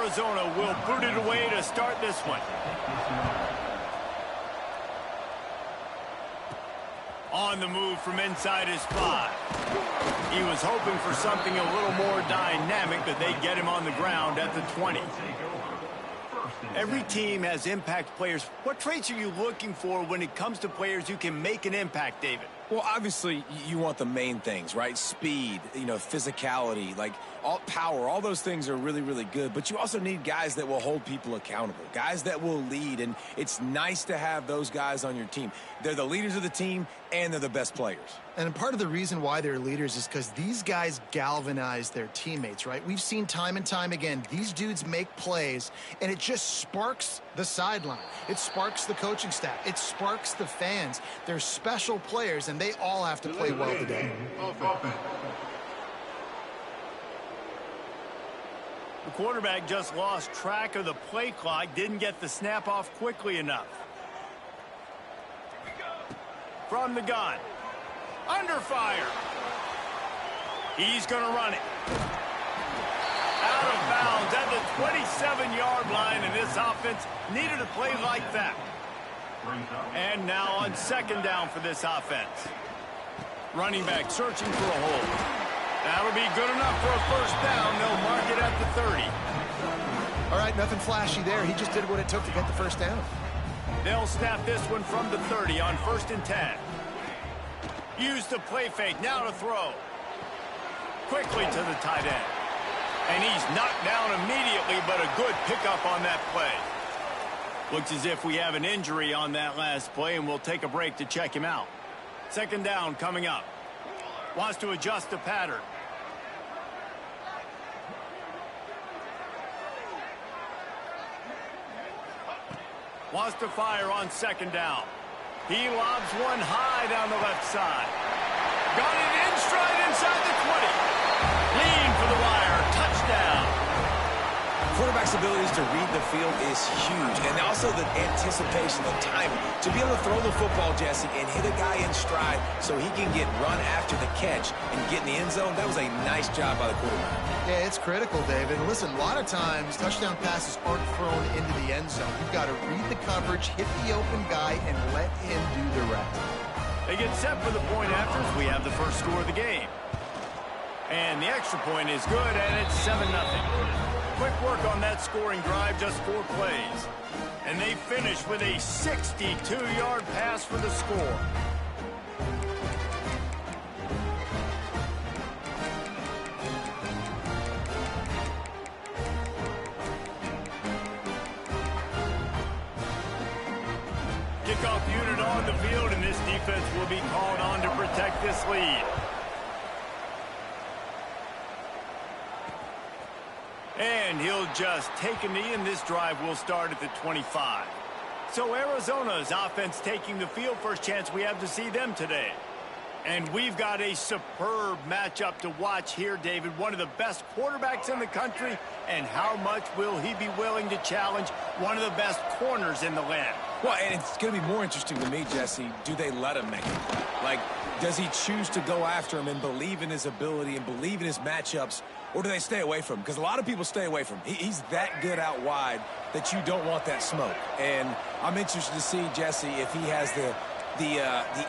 Arizona will boot it away to start this one. On the move from inside his 5. He was hoping for something a little more dynamic, but they get him on the ground at the 20. Every team has impact players. What traits are you looking for when it comes to players who can make an impact, David? Well, obviously, you want the main things, right? Speed, physicality, like all power, all those things are really, really good. But you also need guys that will hold people accountable, guys that will lead. And it's nice to have those guys on your team. They're the leaders of the team, and they're the best players. And part of the reason why they're leaders is because these guys galvanize their teammates, right? We've seen time and time again, these dudes make plays, and it just sparks the sideline. It sparks the coaching staff. It sparks the fans. They're special players, and they all have to play well today. The quarterback just lost track of the play clock, didn't get the snap off quickly enough. From the gun. Under fire. He's going to run it. Out of bounds at the 27-yard line, and this offense needed a play like that. And now on second down for this offense. Running back searching for a hole. That'll be good enough for a first down. They'll mark it at the 30. All right, nothing flashy there. He just did what it took to get the first down. They'll snap this one from the 30 on 1st and 10. Use the play fake, now to throw. Quickly to the tight end. And he's knocked down immediately, but a good pickup on that play. Looks as if we have an injury on that last play, and we'll take a break to check him out. Second down coming up. Wants to adjust the pattern. Wants to fire on second down. He lobs one high down the left side. Got it in stride inside the 20. Lean for the wire. Touchdown. Quarterback's abilities to read the field is huge, and also the anticipation, the timing. To be able to throw the football, Jesse, and hit a guy in stride so he can get run after the catch and get in the end zone, that was a nice job by the quarterback. Yeah, it's critical, David. Listen, a lot of times touchdown passes aren't thrown into the end zone. You've got to read the coverage, hit the open guy, and let him do the rest. They get set for the point after as we have the first score of the game. And the extra point is good, and it's 7-0. Quick work on that scoring drive, just 4 plays. And they finish with a 62-yard pass for the score. Kickoff unit on the field, and this defense will be called on to protect this lead. And he'll just take a knee, and this drive will start at the 25. So Arizona's offense taking the field. First chance we have to see them today. And we've got a superb matchup to watch here, David. One of the best quarterbacks in the country. And how much will he be willing to challenge one of the best corners in the land? Well, and it's going to be more interesting to me, Jesse, do they let him make it? Like, does he choose to go after him and believe in his ability and believe in his matchups, or do they stay away from him? Because a lot of people stay away from him. He's that good out wide that you don't want that smoke. And I'm interested to see, Jesse, if he has the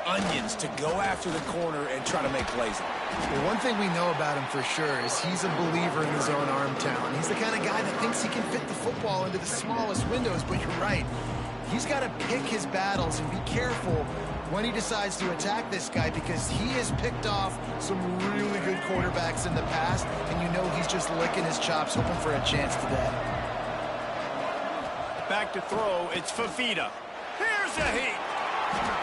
onions to go after the corner and try to make plays. Well, one thing we know about him for sure is he's a believer in his own arm talent. He's the kind of guy that thinks he can fit the football into the smallest windows, but you're right. He's got to pick his battles and be careful when he decides to attack this guy, because he has picked off some really good quarterbacks in the past, and you know he's just licking his chops, hoping for a chance today. Back to throw, it's Fafita. Here's a heat.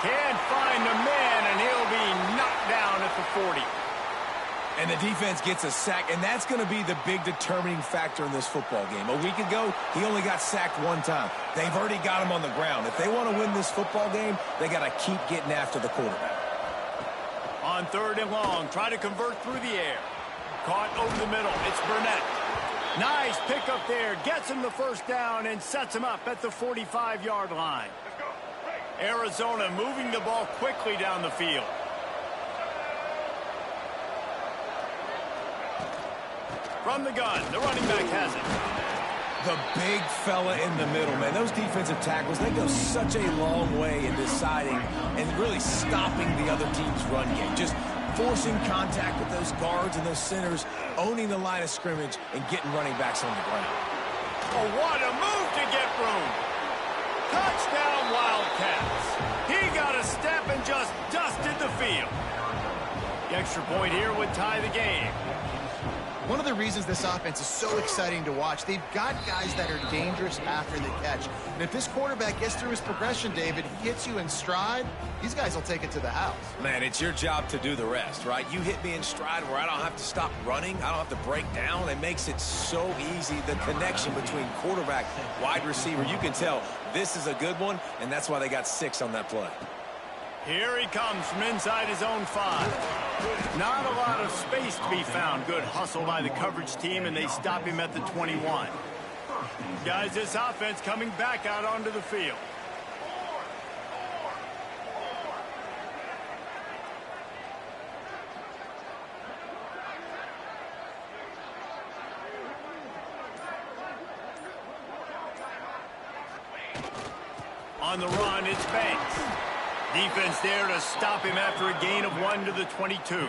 Can't find a man, and he'll be knocked down at the 40. And the defense gets a sack, and that's going to be the big determining factor in this football game. A week ago, he only got sacked 1 time. They've already got him on the ground. If they want to win this football game, they got to keep getting after the quarterback. On 3rd and long, try to convert through the air. Caught over the middle. It's Burnett. Nice pickup there. Gets him the first down and sets him up at the 45-yard line. Arizona moving the ball quickly down the field. From the gun, the running back has it. The big fella in the middle, man. Those defensive tackles, they go such a long way in deciding and really stopping the other team's run game. Just forcing contact with those guards and those centers, owning the line of scrimmage, and getting running backs on the ground. Oh, what a move to get room. Touchdown, Wildcats. He got a step and just dusted the field. The extra point here would tie the game. One of the reasons this offense is so exciting to watch, they've got guys that are dangerous after the catch. And if this quarterback gets through his progression, David, he hits you in stride, these guys will take it to the house. Man, it's your job to do the rest, right? You hit me in stride where I don't have to stop running. I don't have to break down. It makes it so easy. The connection between quarterback, wide receiver, you can tell this is a good one, and that's why they got 6 on that play. Here he comes from inside his own 5. Not a lot of space to be found. Good hustle by the coverage team, and they stop him at the 21. Guys, this offense coming back out onto the field. On the run, it's Banks. Defense there to stop him after a gain of 1 to the 22.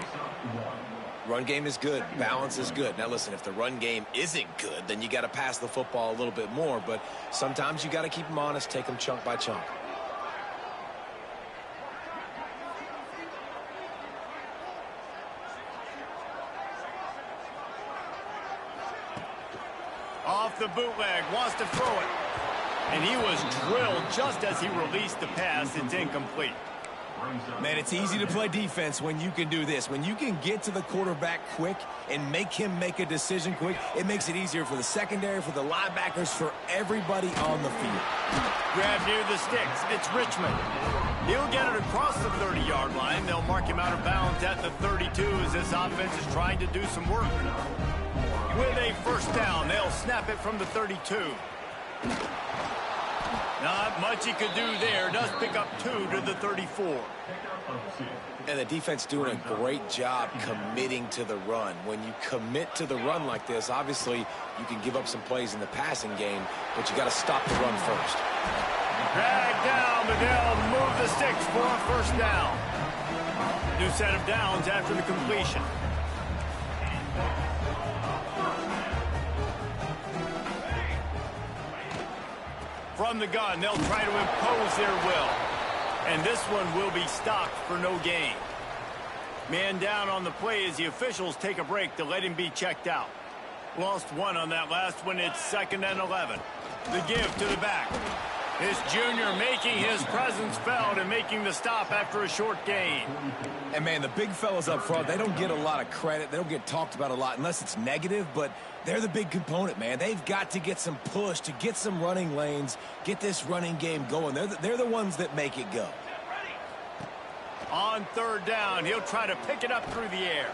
Run game is good. Balance is good. Now, listen, if the run game isn't good, then you got to pass the football a little bit more. But sometimes you got to keep them honest, take them chunk by chunk. Off the bootleg, wants to throw it. And he was drilled just as he released the pass. It's incomplete. Man, it's easy to play defense when you can do this. When you can get to the quarterback quick and make him make a decision quick, it makes it easier for the secondary, for the linebackers, for everybody on the field. Grab near the sticks. It's Richmond. He'll get it across the 30-yard line. They'll mark him out of bounds at the 32 as this offense is trying to do some work. With a first down, they'll snap it from the 32. Not much he could do there. Does pick up 2 to the 34. And the defense doing a great job committing to the run. When you commit to the run like this, obviously you can give up some plays in the passing game, but you got to stop the run first. Drag down, but they'll move the sticks for a first down. New set of downs after the completion. From the gun, they'll try to impose their will. And this one will be stopped for no gain. Man down on the play as the officials take a break to let him be checked out. Lost 1 on that last one. It's 2nd and 11. The give to the back. This junior making his presence felt and making the stop after a short gain. And, man, the big fellas up front, they don't get a lot of credit. They don't get talked about a lot unless it's negative, but they're the big component, man. They've got to get some push, to get some running lanes, get this running game going. They're the ones that make it go. On 3rd down, he'll try to pick it up through the air.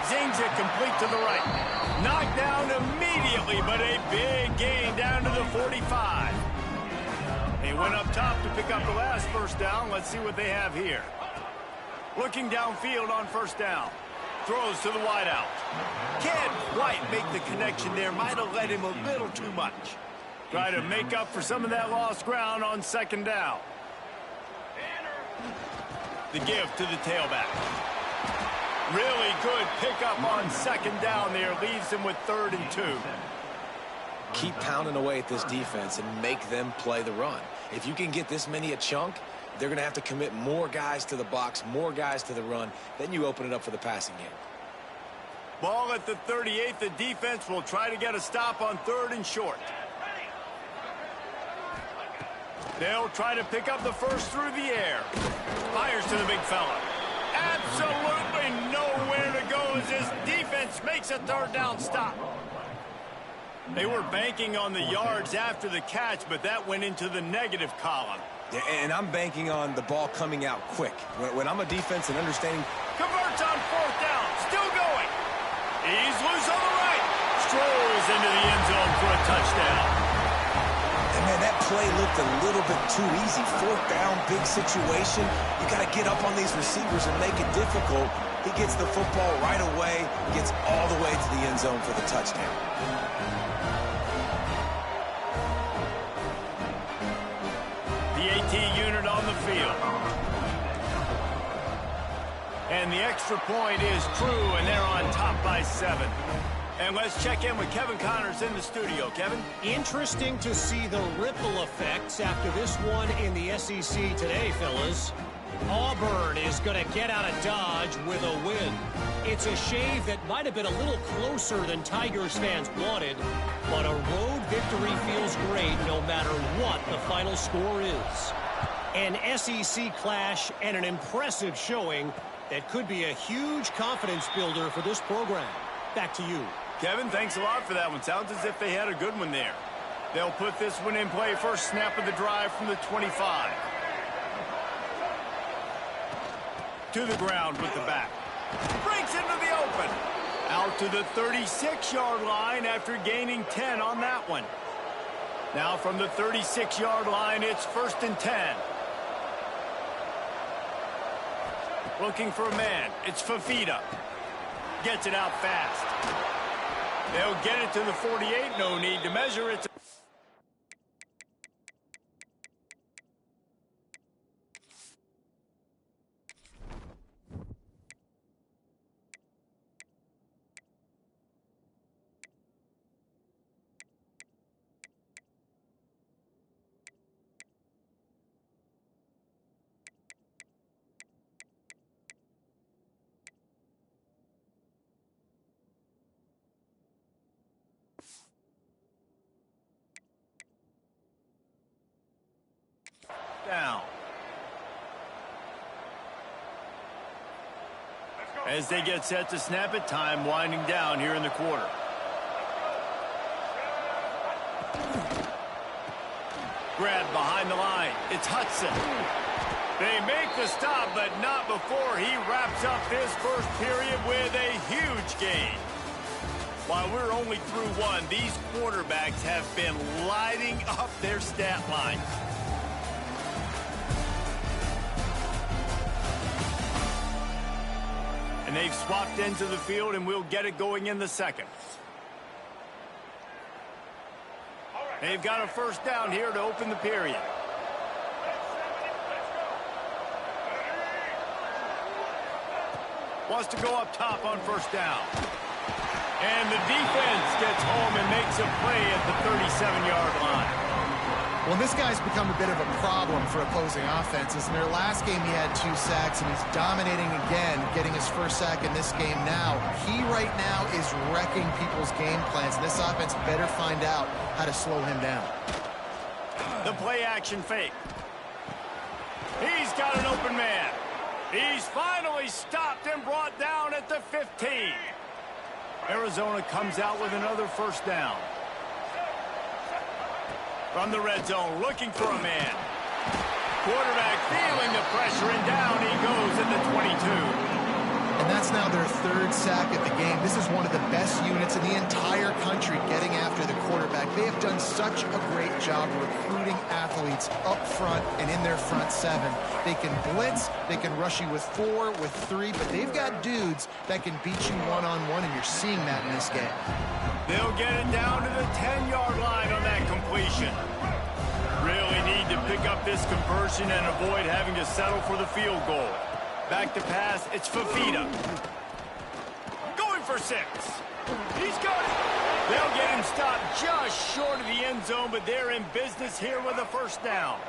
Zings it complete to the right. Knocked down immediately, but a big gain down to the 45. They went up top to pick up the last first down. Let's see what they have here. Looking downfield on first down. Throws to the wideout. Can't quite make the connection there. Might have led him a little too much. Try to make up for some of that lost ground on 2nd down. The give to the tailback. Really good pickup on 2nd down there. Leaves him with 3rd and 2. Keep pounding away at this defense and make them play the run. If you can get this many a chunk, they're going to have to commit more guys to the box, more guys to the run. Then you open it up for the passing game. Ball at the 38. The defense will try to get a stop on 3rd and short. They'll try to pick up the first through the air. Fires to the big fella. Absolutely nowhere to go as this defense makes a 3rd down stop. They were banking on the yards after the catch, but that went into the negative column. Yeah, and I'm banking on the ball coming out quick. When I'm a defense and understanding. Converts on 4th down. Still going. He's loose on the right. Strolls into the end zone for a touchdown. And, man, that play looked a little bit too easy. 4th down, big situation. You got to get up on these receivers and make it difficult. He gets the football right away, gets all the way to the end zone for the touchdown. PAT unit on the field. And the extra point is true, and they're on top by 7. And let's check in with Kevin Connors in the studio. Kevin? Interesting to see the ripple effects after this one in the SEC today, fellas. Auburn is going to get out of Dodge with a win. It's a shave that might have been a little closer than Tigers fans wanted, but a road victory feels great no matter what the final score is. An SEC clash and an impressive showing that could be a huge confidence builder for this program. Back to you. Kevin, thanks a lot for that one. Sounds as if they had a good one there. They'll put this one in play first snap of the drive from the 25. To the ground with the back. Breaks into the open. Out to the 36-yard line after gaining 10 on that one. Now from the 36-yard line, it's 1st and 10. Looking for a man. It's Fafita. Gets it out fast. They'll get it to the 48. No need to measure it. Down. As they get set to snap it, time winding down here in the quarter. Grab behind the line. It's Hudson. They make the stop, but not before he wraps up this first period with a huge gain. While we're only through one, these quarterbacks have been lighting up their stat line. And they've swapped into the field, and we'll get it going in the second. They've got a first down here to open the period. Wants to go up top on first down. And the defense gets home and makes a play at the 37-yard line. Well, this guy's become a bit of a problem for opposing offenses. In their last game, he had 2 sacks, and he's dominating again, getting his first sack in this game now. He right now is wrecking people's game plans, and this offense better find out how to slow him down. The play-action fake. He's got an open man. He's finally stopped and brought down at the 15. Arizona comes out with another first down. From the red zone, looking for a man. Quarterback feeling the pressure, and down he goes at the 22. And that's now their 3rd sack of the game. This is one of the best units in the entire country getting after the quarterback. They have done such a great job recruiting athletes up front and in their front 7. They can blitz, they can rush you with 4, with 3, but they've got dudes that can beat you one-on-one, and you're seeing that in this game. They'll get it down to the 10-yard line on that completion. Really need to pick up this conversion and avoid having to settle for the field goal. Back to pass, it's Fafita. Going for 6. He's got it. They'll get him stopped just short of the end zone, but they're in business here with a first down.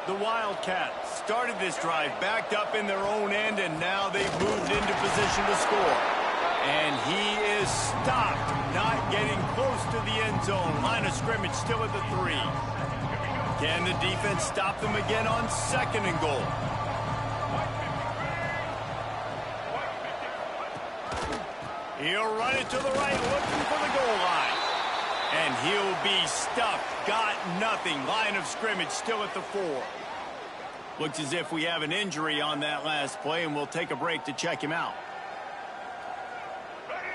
The Wildcats started this drive backed up in their own end, and now they've moved into position to score. And he is stopped, not getting close to the end zone. Line of scrimmage still at the 3. Can the defense stop them again on 2nd and goal? He'll run it to the right, looking for the goal line. And he'll be stuffed. Got nothing. Line of scrimmage still at the 4. Looks as if we have an injury on that last play, and we'll take a break to check him out.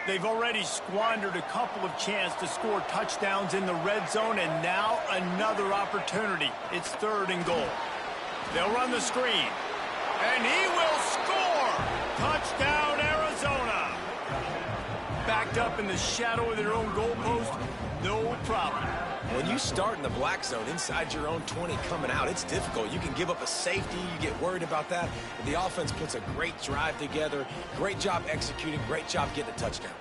They've already squandered a couple of chances to score touchdowns in the red zone, and now another opportunity. It's 3rd and goal. They'll run the screen, and he will score! Touchdown, Arizona! Back tucked up in the shadow of their own goalpost, no problem. When you start in the black zone inside your own 20 coming out, it's difficult. You can give up a safety. You get worried about that. But the offense puts a great drive together. Great job executing. Great job getting a touchdown.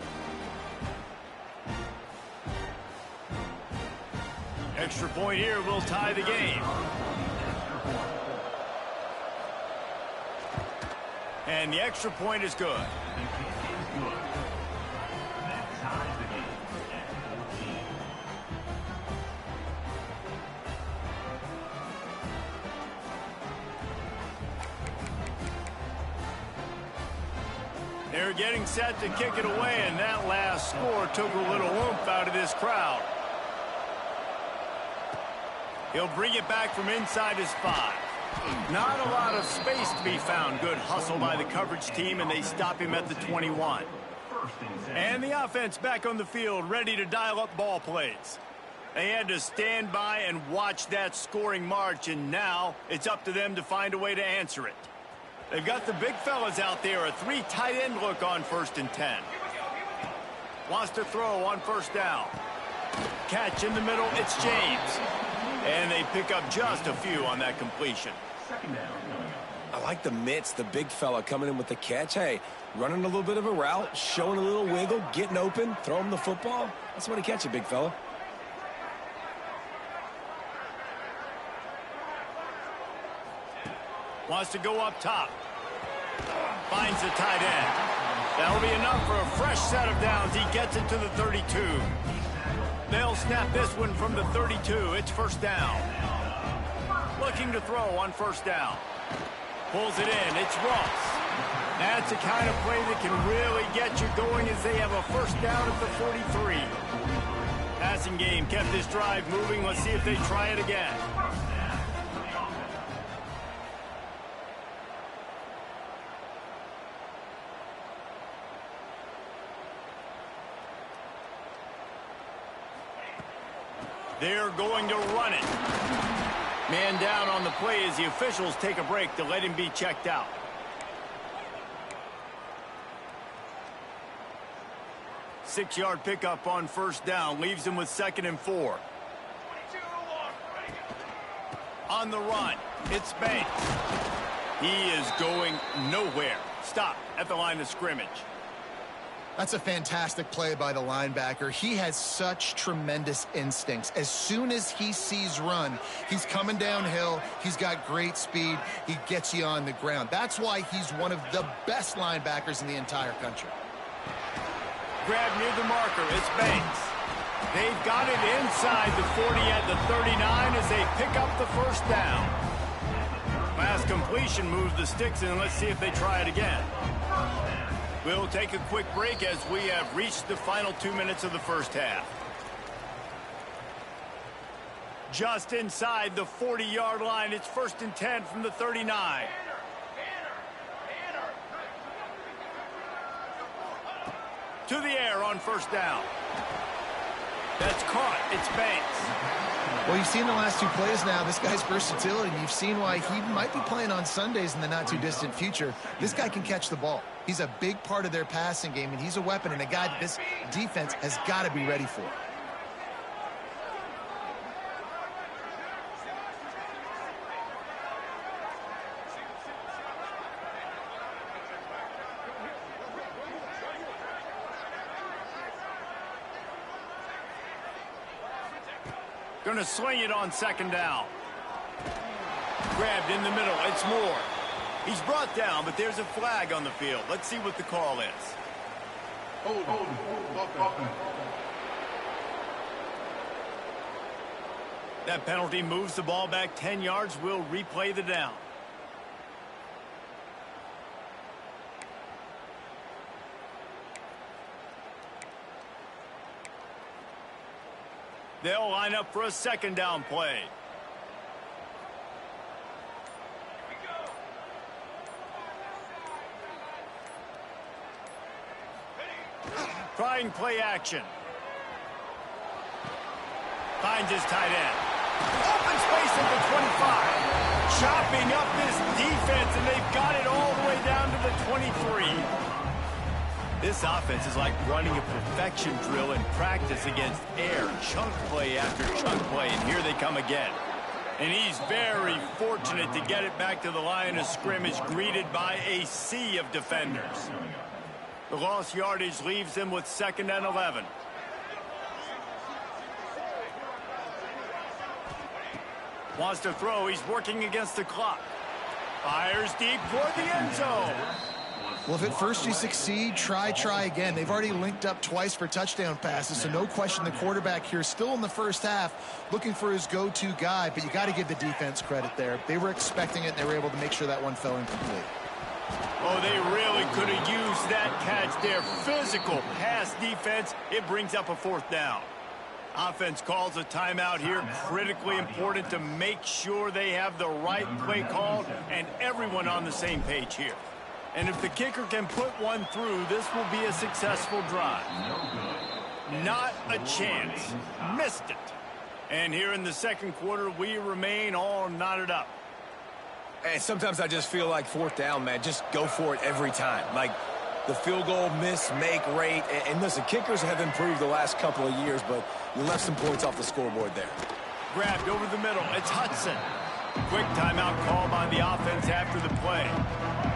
Extra point here will tie the game. And the extra point is good. They're getting set to kick it away, and that last score took a little oomph out of this crowd. He'll bring it back from inside his 5. Not a lot of space to be found. Good hustle by the coverage team, and they stop him at the 21. And the offense back on the field, ready to dial up ball plays. They had to stand by and watch that scoring march, and now it's up to them to find a way to answer it. They've got the big fellas out there, a 3 tight end look on 1st and 10. Wants to throw on 1st down. Catch in the middle, it's James. And they pick up just a few on that completion. I like the mitts, the big fella coming in with the catch. Hey, running a little bit of a route, showing a little wiggle, getting open, throw him the football. That's when he catch it, big fella. Wants to go up top. Finds the tight end. That'll be enough for a fresh set of downs. He gets it to the 32. They'll snap this one from the 32. It's 1st down. Looking to throw on 1st down. Pulls it in. It's Ross. That's the kind of play that can really get you going as they have a 1st down at the 43. Passing game kept this drive moving. Let's see if they try it again. They're going to run it. Man down on the play as the officials take a break to let him be checked out. Six-yard pickup on 1st down. Leaves him with 2nd and 4. On the run, it's Banks. He is going nowhere. Stop at the line of scrimmage. That's a fantastic play by the linebacker. He has such tremendous instincts. As soon as he sees run, he's coming downhill. He's got great speed. He gets you on the ground. That's why he's one of the best linebackers in the entire country. Grab near the marker. It's Banks. They've got it inside the 40 at the 39 as they pick up the 1st down. Last completion moves the sticks in. Let's see if they try it again. We'll take a quick break as we have reached the final 2 minutes of the 1st half. Just inside the 40-yard line, it's 1st and 10 from the 39. To the air on 1st down. That's caught. It's Banks. Well, you've seen the last 2 plays now. This guy's versatility. You've seen why he might be playing on Sundays in the not-too-distant future. This guy can catch the ball. He's a big part of their passing game, and he's a weapon and a guy that this defense has got to be ready for. Going to sling it on 2nd down. Grabbed in the middle. It's Moore. He's brought down, but there's a flag on the field. Let's see what the call is. That penalty moves the ball back 10 yards. We'll replay the down. They'll line up for a 2nd down play. Trying play action. Finds his tight end. Open space at the 25. Chopping up this defense, and they've got it all the way down to the 23. This offense is like running a perfection drill in practice against air, chunk play after chunk play, and here they come again. And he's very fortunate to get it back to the line of scrimmage, greeted by a sea of defenders. The lost yardage leaves them with 2nd and 11. Wants to throw. He's working against the clock. Fires deep toward the end zone. Well, if at first you succeed, try again. They've already linked up twice for touchdown passes, so no question the quarterback here still in the first half looking for his go-to guy, but you got to give the defense credit there. They were expecting it, and they were able to make sure that one fell incomplete. Oh, they really could have used that catch there. Physical pass defense. It brings up a 4th down. Offense calls a timeout here. Critically important to make sure they have the right play called and everyone on the same page here. And if the kicker can put one through, this will be a successful drive. Not a chance. Missed it. And here in the 2nd quarter, we remain all knotted up. And sometimes I just feel like 4th down, man. Just go for it every time. Like the field goal miss, make rate. And listen, kickers have improved the last couple of years, but you left some points off the scoreboard there. Grabbed over the middle. It's Hudson. Quick timeout call by the offense after the play.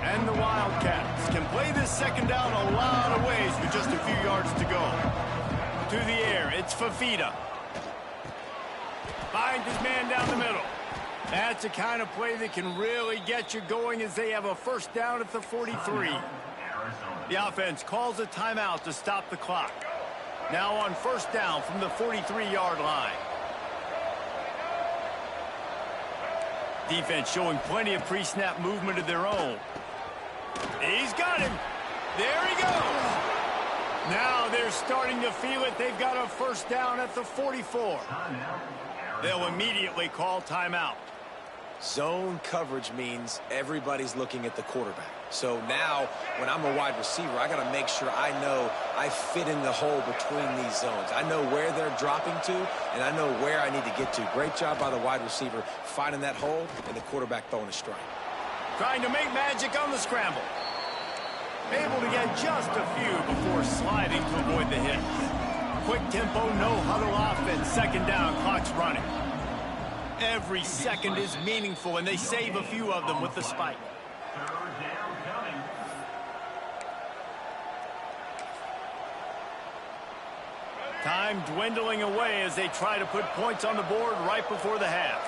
And the Wildcats can play this 2nd down a lot of ways with just a few yards to go. To the air, it's Fafita. Finds his man down the middle. That's the kind of play that can really get you going as they have a 1st down at the 43. The offense calls a timeout to stop the clock. Now on 1st down from the 43-yard line. Defense showing plenty of pre-snap movement of their own. He's got him. There he goes. Now they're starting to feel it. They've got a 1st down at the 44. They'll immediately call timeout. Zone coverage means everybody's looking at the quarterback. So now, when I'm a wide receiver, I got to make sure I know I fit in the hole between these zones. I know where they're dropping to, and I know where I need to get to. Great job by the wide receiver finding that hole, and the quarterback throwing a strike. Trying to make magic on the scramble. Able to get just a few before sliding to avoid the hit. Quick tempo, no huddle offense. 2nd down, clock's running. Every second is meaningful, and they save a few of them with the spike. Time dwindling away as they try to put points on the board right before the half.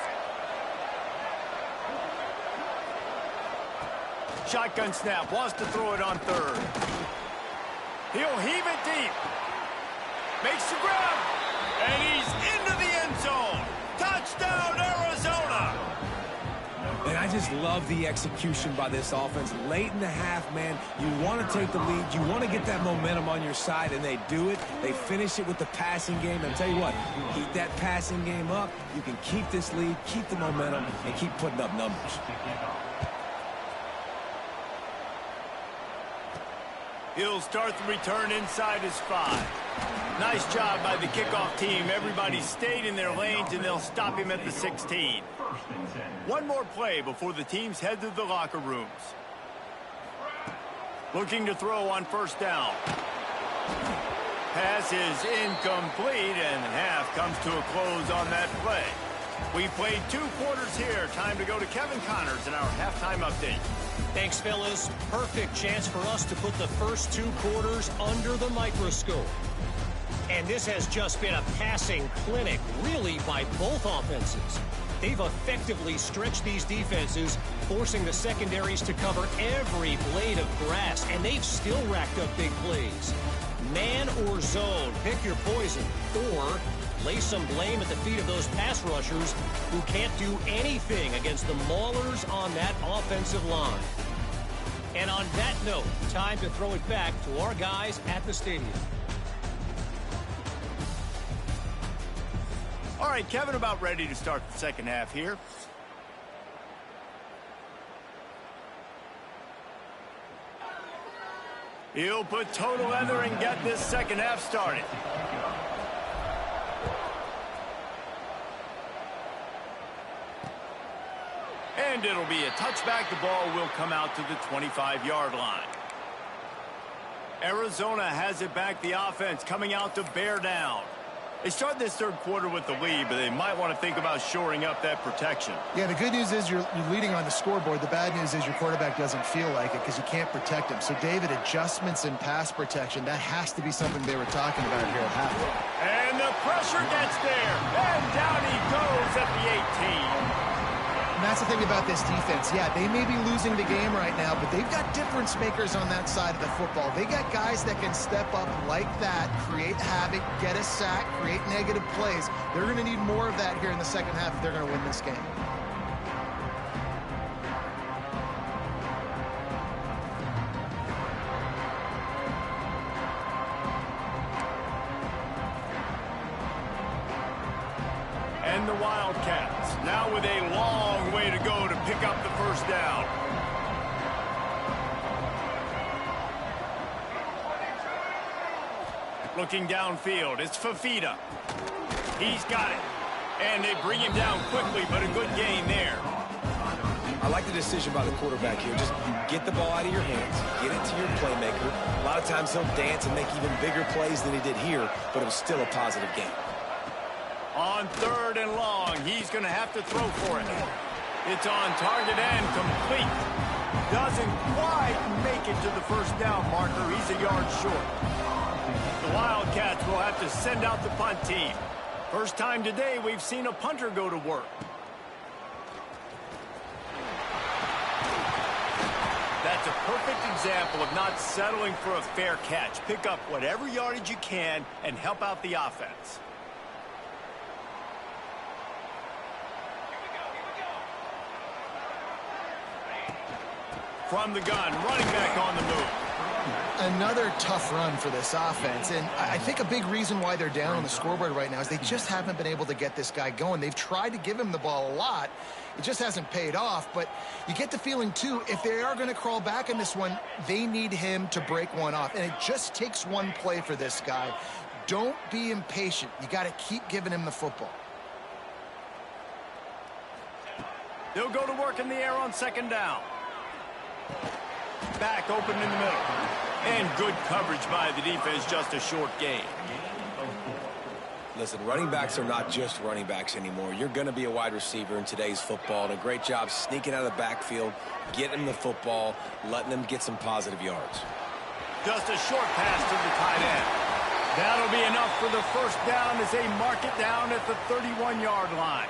Shotgun snap, wants to throw it on 3rd. He'll heave it deep. Makes the grab, and he's into the end zone. Touchdown, Arizona! And I just love the execution by this offense. Late in the half, man, you want to take the lead. You want to get that momentum on your side, and they do it. They finish it with the passing game. And I'll tell you what, you keep that passing game up, you can keep this lead, keep the momentum, and keep putting up numbers. He'll start the return inside his 5. Nice job by the kickoff team. Everybody stayed in their lanes, and they'll stop him at the 16. One more play before the teams head to the locker rooms. Looking to throw on 1st down. Pass is incomplete, and half comes to a close on that play. We played 2 quarters here. Time to go to Kevin Connors in our halftime update. Thanks, fellas. Perfect chance for us to put the first 2 quarters under the microscope. And this has just been a passing clinic, really, by both offenses. They've effectively stretched these defenses, forcing the secondaries to cover every blade of grass, and they've still racked up big plays. Man or zone, pick your poison, or lay some blame at the feet of those pass rushers who can't do anything against the maulers on that offensive line. And on that note, time to throw it back to our guys at the stadium. All right, Kevin, about ready to start the 2nd half here. He'll put total leather and get this 2nd half started. And it'll be a touchback. The ball will come out to the 25-yard line. Arizona has it back. The offense coming out to bear down. They start this third quarter with the lead, but they might want to think about shoring up that protection. Yeah, the good news is you're leading on the scoreboard. The bad news is your quarterback doesn't feel like it because you can't protect him. So, David, adjustments in pass protection, that has to be something they were talking about here at halftime. And the pressure gets there. And down he goes at the 18. And that's the thing about this defense. Yeah, they may be losing the game right now, but they've got difference makers on that side of the football. They got guys that can step up like that, create havoc, get a sack, create negative plays. They're going to need more of that here in the second half if they're going to win this game. And the Wildcats now with a long way to go to pick up the first down. Looking downfield, it's Fafita. He's got it. And they bring him down quickly, but a good gain there. I like the decision by the quarterback here. Just get the ball out of your hands, get it to your playmaker. A lot of times he'll dance and make even bigger plays than he did here, but it was still a positive game. On third and long, he's going to have to throw for it. It's on target and complete. Doesn't quite make it to the first down marker. He's a yard short. The Wildcats will have to send out the punt team. First time today we've seen a punter go to work. That's a perfect example of not settling for a fair catch. Pick up whatever yardage you can and help out the offense. From the gun, running back on the move. Another tough run for this offense, and I think a big reason why they're down on the scoreboard right now is they just haven't been able to get this guy going. They've tried to give him the ball a lot. It just hasn't paid off, but you get the feeling, too, if they are going to crawl back in this one, they need him to break one off, and it just takes one play for this guy. Don't be impatient. You got to keep giving him the football. They'll go to work in the air on second down. Back open in the middle. And good coverage by the defense, just a short gain. Listen, running backs are not just running backs anymore. You're going to be a wide receiver in today's football, and a great job sneaking out of the backfield, getting them the football, letting them get some positive yards. Just a short pass to the tight end. That'll be enough for the first down as they mark it down at the 31-yard line.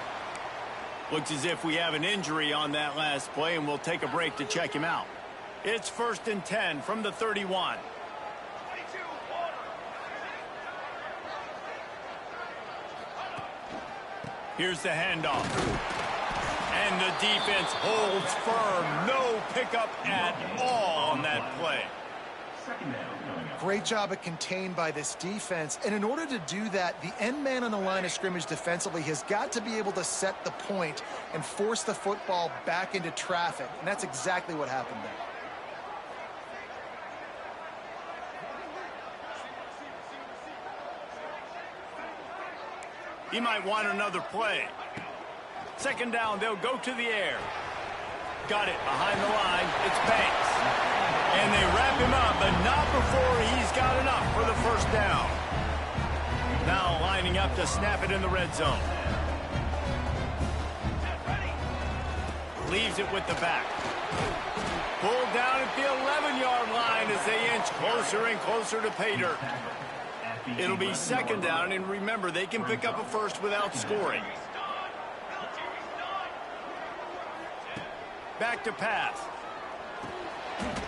Looks as if we have an injury on that last play, and we'll take a break to check him out. It's 1st and 10 from the 31. Here's the handoff. And the defense holds firm. No pickup at all on that play. Great job at contained by this defense. And in order to do that, the end man on the line of scrimmage defensively has got to be able to set the point and force the football back into traffic. And that's exactly what happened there. He might want another play. Second down, they'll go to the air. Got it behind the line. It's Banks. And they wrap him up, but not before he's got enough for the first down. Now lining up to snap it in the red zone. Leaves it with the back. Pulled down at the 11-yard line as they inch closer and closer to pay dirt. It'll be second down, and remember, they can pick up a first without scoring. Back to pass.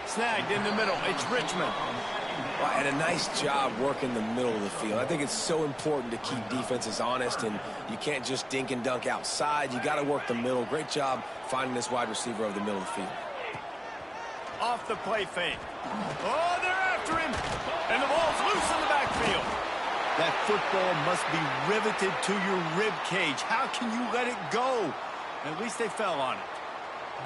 Snagged in the middle. It's Richmond. Well, and a nice job working the middle of the field. I think it's so important to keep defenses honest, and you can't just dink and dunk outside. You got to work the middle. Great job finding this wide receiver over the middle of the field. Off the play fake. Oh, they're after him. And the ball's loose in the backfield. That football must be riveted to your rib cage. How can you let it go? At least they fell on it.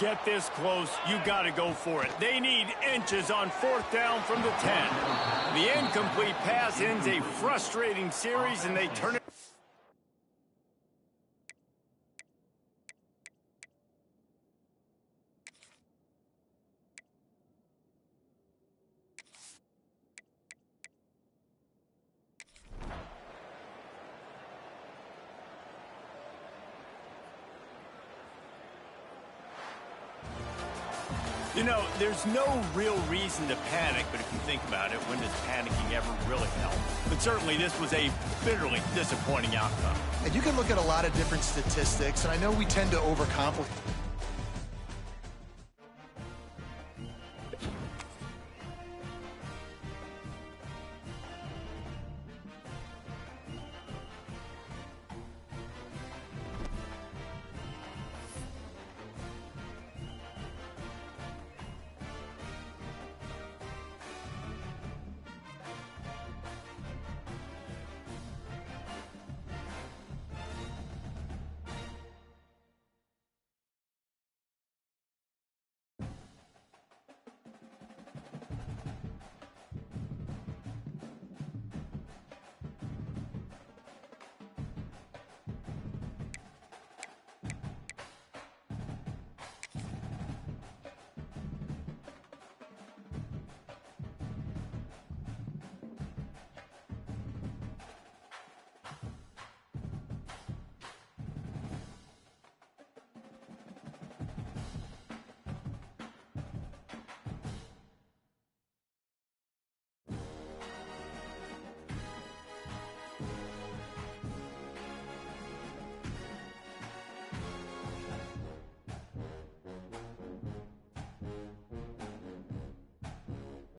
Get this close, you got to go for it. They need inches on fourth down from the 10. The incomplete pass ends a frustrating series, and they turn it. You know, there's no real reason to panic, but if you think about it, when does panicking ever really help? But certainly this was a bitterly disappointing outcome. And you can look at a lot of different statistics, and I know we tend to overcomplicate